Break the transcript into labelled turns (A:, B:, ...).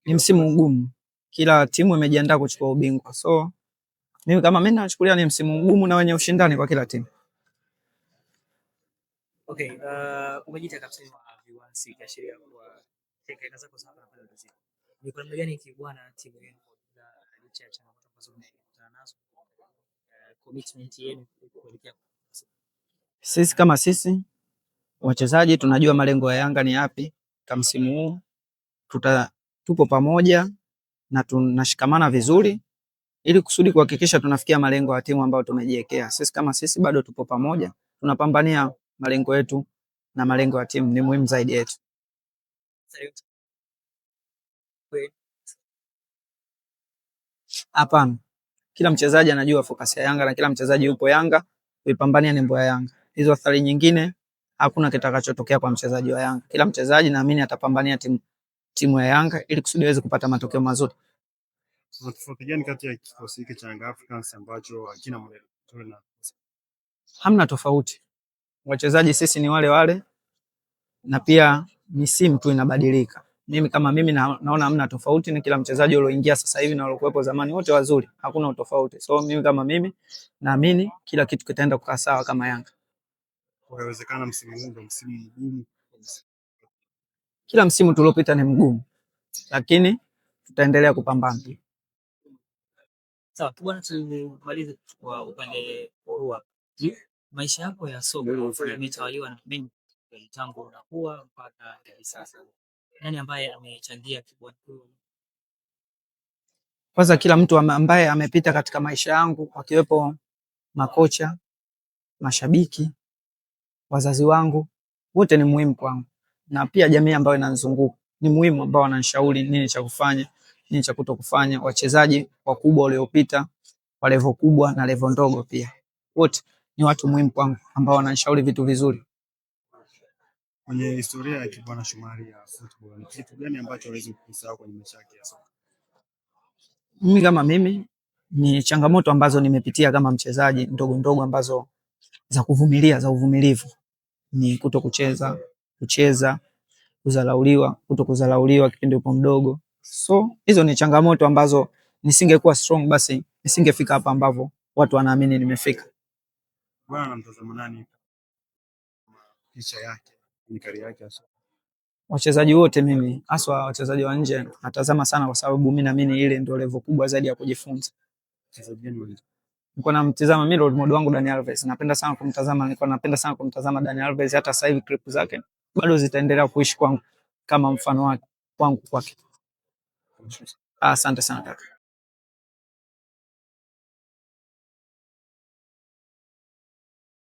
A: Ni msimu mgumu, kila timu imejiandaa kuchukua ubingwa, so mimi kama mimi nachukulia ni msimu mgumu na wenye ushindani kwa kila timu.
B: Okay, umejita kapteni wa V1 kiashiria kwa teknika zako za hapa na pale ndio. Ni kwa namna gani kibwana timu yenu na licha ya changamoto ambazo mmekutana nazo, commitment yenu kuelekea?
A: Sisi kama sisi wachezaji tunajua malengo ya Yanga ni yapi kwa msimu huu. Tupo pamoja na tunashikamana vizuri ili kusudi kuhakikisha tunafikia malengo ya timu ambayo tumejiwekea. Sisi kama sisi bado tupo pamoja, tunapambania malengo yetu na malengo ya timu ni muhimu zaidi yetu. Hapana. Kila mchezaji anajua focus ya Yanga na kila mchezaji yupo Yanga kuipambania nembo ya Yanga. Hizo athari nyingine hakuna kitakachotokea kwa mchezaji wa Yanga. Kila mchezaji naamini atapambania timu ya Yanga ili kusudi aweze kupata matokeo mazuri.
C: Tofauti gani kati ya kikosi hiki cha Young Africans ambacho hakina mwelekeo?
A: Hamna tofauti. Wachezaji sisi ni wale wale na pia misimu tu inabadilika. Mimi kama mimi naona hamna tofauti, ni kila mchezaji alioingia sasa hivi na aliokuwepo zamani wote wazuri, hakuna utofauti. So mimi kama mimi naamini kila kitu kitaenda kukaa sawa kama Yanga.
C: Inawezekana msimu huu ndio msimu mgumu.
A: Kila msimu tuliopita ni mgumu, lakini tutaendelea kupambana.
B: Sawa, bwana, tumalize kwa upande wa maisha yako ya soka yametawaliwa na mengi tangu unakuwa mpaka hivi sasa. Nani ambaye amechangia kibwana?
A: Kwanza kila mtu ambaye amepita katika maisha yangu, wakiwepo makocha, mashabiki, wazazi wangu, wote ni muhimu kwangu, na pia jamii ambayo inanizunguka ni muhimu, ambao wananishauri nini cha kufanya, nini cha kutokufanya. Wachezaji wakubwa waliopita wa level kubwa na level ndogo pia, wote ni watu muhimu kwangu ambao wananishauri vitu vizuri.
C: Kwenye historia ya Kibwana Shomari ya football, ni kitu gani ambacho hawezi kusahau kwenye maisha yake ya soka?
A: Mimi kama mimi ni changamoto ambazo nimepitia kama mchezaji ndogo ndogo ambazo za kuvumilia, za uvumilivu, ni kucheza, kudharauliwa, kudharauliwa kipindi upo mdogo. So hizo ni changamoto ambazo nisingekuwa strong basi nisingefika hapa ambapo watu wanaamini nimefika.
C: Bwana, anamtazama nani picha yake ni career yake hasa?
A: Wachezaji wote mimi, haswa wachezaji wa nje natazama sana, kwa sababu mimi naamini ile ndio level kubwa zaidi ya kujifunza.
C: Wachezaji gani wale?
A: Niko namtazama mimi role model wangu Dani Alves. Napenda sana kumtazama, nilikuwa napenda sana kumtazama Dani Alves, hata sasa hivi clip zake bado zitaendelea kuishi kwangu kama mfano wake kwangu kwake. Asante sana kaka.